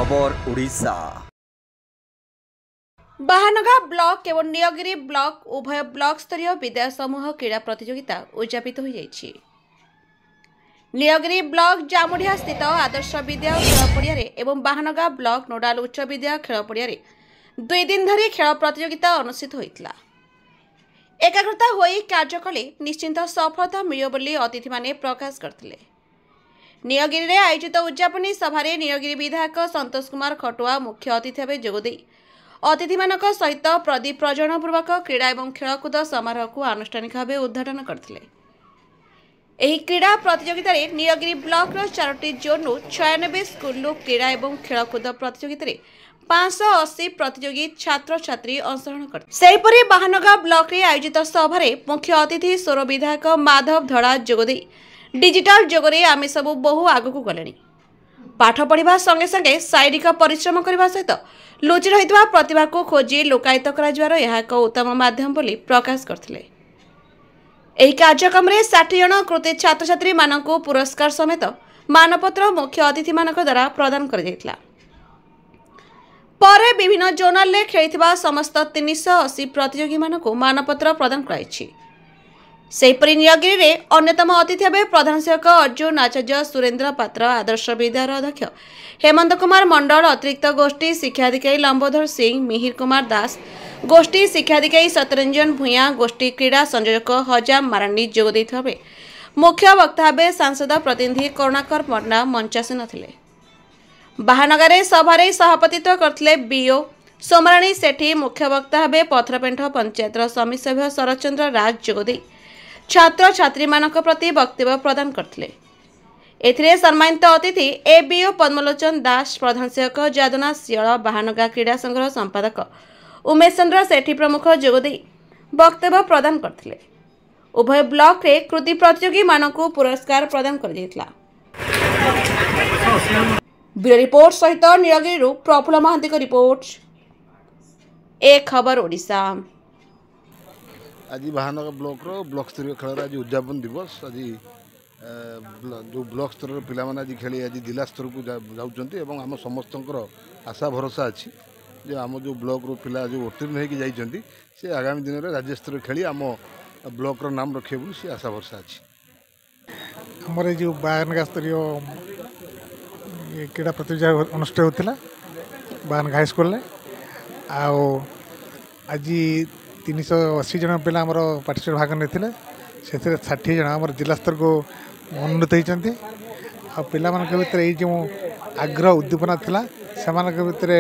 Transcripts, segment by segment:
खबर ओडिशा। बाहानगा ब्लॉक एवं नीलगिरी ब्लॉक उभय ब्लॉक स्तरीय विद्या समूह क्रीड़ा प्रतियोगिता उद्यापित हो जाइछि। नीलगिरी ब्लॉक जामुढ़िया स्थित आदर्श विद्या खेल पड़िया एवं बाहानगा ब्लॉक नोडाल उच्च विद्या खेल पड़िया 2 दिन धरी खेल प्रतियोगिता अनुष्ठित होइतला। एकाग्रता होई कार्य कले निश्चिंत सफलता मिलियो बोली अतिथि माने प्रकाश करथिले। नीलगिरी रे आयोजित उद्यापनी सभा नीलगिरी विधायक संतोष कुमार खटुआ मुख्य अतिथि भाव जोगदे अतिथि मानक सहित प्रदीप प्रज्वलन पूर्वक क्रीड़ा और खेलकूद समारोह को आनुष्ठानिक भाव उद्घाटन करथिले। एही क्रीड़ा प्रतियोगिता रे नीलगिरी ब्लॉक रो 4टी जोन 96 स्कूल क्रीड़ा और खेलकूद प्रतियोगिता 580 प्रतियोगी छात्र छात्री अंशग्रहण करते। सेहीपरि बाहानगा ब्लॉक रे आयोजित सभा मुख्य अतिथि स्वर विधायक माधव धड़ा जोगदे डिजिटल जोगरे आमे सबु बहु आगकू गलेनी। पाठ पढ़िबा संगे संगे शारीरिक परिश्रम करबा सहित लुचि रहितबा प्रतिभा को खोजी लोकायित कराଯିबार यह एक उत्तम माध्यम बोली प्रकाश करथिले। एही कार्यक्रम रे 60 जन कृति छात्र छात्री मानकू पुरस्कार समेत मानपत्र मुख्य अतिथि मानक द्वारा प्रदान कर जायतिला। परे विभिन्न जोनल ले खेलिथिबा समस्त 380 प्रतियोगी मानकू मानपत्र प्रदान कराइछि। सेहीपरि नीलगिरी रे अन्यतम अतिथि भाव प्रधान सेवक अर्जुन आचार्य सुरेन्द्र पात्र आदर्श विद्यालय अध्यक्ष हेमंत कुमार मंडल अतिरिक्त गोष्ठी शिक्षाधिकारी लंबोधर सिंह मिहिर कुमार दास गोष्ठी शिक्षाधिकारी सत्यरंजन भूया गोष्ठी क्रीड़ा संयोजक हजाम मारांडी जोग देथिबा बेले मुख्य वक्ता भाव सांसद प्रतिनिधि करुणाकर पण्डा मंचासीन थिले। बाहानगर सभारे सभापतित्व करथिले बीओ सोमराणी सेठी मुख्य वक्ता भाव पथरपेंठ पंचायतर समिति सभ्य शरदचंद्र राज जोगदे छात्र छात्री मानक प्रति वक्तव्य प्रदान करथिले। एथिरे सम्मानित अतिथि एबीओ पद्मलोचन दास प्रधान सेवक जादुना सियाल बाहानगा क्रीड़ा संघर संपादक उमेश चंद्र सेठी प्रमुख जोगदे वक्तव्य प्रदान करथिले। उभय ब्लॉक रे कृति प्रतियोगी मानकू पुरस्कार प्रदान कर जायतिला। ब्यूरो रिपोर्ट सहित नीलगिरी प्रफुल्ल महांती रिपोर्ट ए खबर ओडिशा। आज बाहानगा ब्लॉक स्तरीय खेल आज उद्यापन दिवस। आज जो ब्लॉक स्तर पिला आज खेली आज जिला स्तर को जाऊँच आम समस्त आशा भरोसा अच्छी जे आम जो ब्लॉक रो पिला जो उत्तीर्ण होती से आगामी दिन में राज्य स्तर खेली आम ब्लॉक रो नाम रखे बोली से आशा भरोसा अच्छी। आमर जो बाहानगा स्तरीय क्रीड़ा प्रतियोगिता अनुष्ठित होता बाहानगा हाईस्कल आज 380 जन पिला आमर पार्टिसिपेट भाग नहीं से 60 जन आम जिला स्तर को उन्नत होती पिला भितर ये जो आग्रह उद्दीपना था से भितर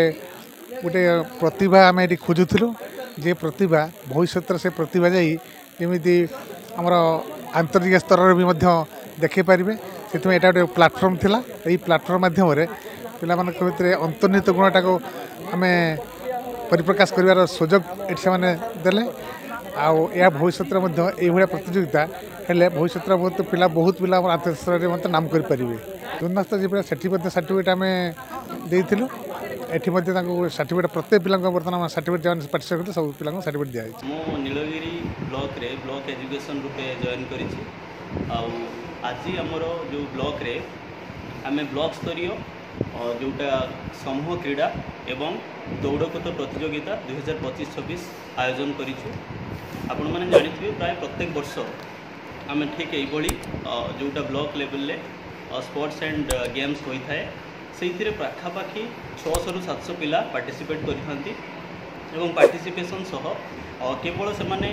गोटे प्रतिभा आम ये खोजुलु जे प्रतिभा भविष्य से प्रतिभा जामि आमर आंतरिक स्तर भी देखे पारे से यहाँ गोटे प्लाटफर्म थिला। यही प्लाटफर्म माध्यम पिला भितर अंतर्निहित गुणटा को आम परिप्रकाश कर सुजोग ये देले आ भविष्य में प्रतियोगिता हेल्ले भविष्य बहुत पिला आंतरिक स्तर में नाम करें दुर्नास्त जो सर्टिफिकेट आम देलु एटी सर्टिफिकेट प्रत्येक पिला बर्तमान सर्टिफिकेट पार्टिसिपेट करते सब पिला सर्टिफिकेट दिया। नीलगिरी ब्लॉक रे ब्लॉक एजुकेशन रूपे जॉइन करिछि। आज आमर जो ब्लॉक रे आम ब्लॉक स्तरीय जोटा समूह क्रीड़ा एवं दौड़कूद प्रतियोगिता 2025-26 आयोजन करिछु। आपण माने जानिथिबे प्राय प्रत्येक वर्ष आम ठीक यही जोटा block level sports and games होता है से पाखापाखि 600 ରୁ 700 पिला पार्टिसिपेट करथांती एवं पार्टिसिपेशन सह केवल से माने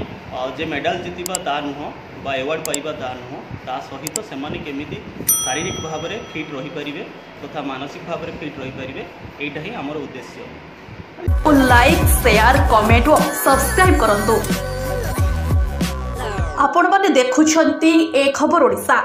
जे मेडल जीतिबा ता नुह बा एवार्ड पाइबा ता नुह ता सहित से माने केमिति शारीरिक भाव में फिट रही पारिबे तथा मानसिक भाव में फिट रही पारिबे एटा ही हमर उद्देश्य। लाइक शेयर कमेंट और सब्सक्राइब करंतु। आपण माने देखुछंती ए खबर ओडिशा।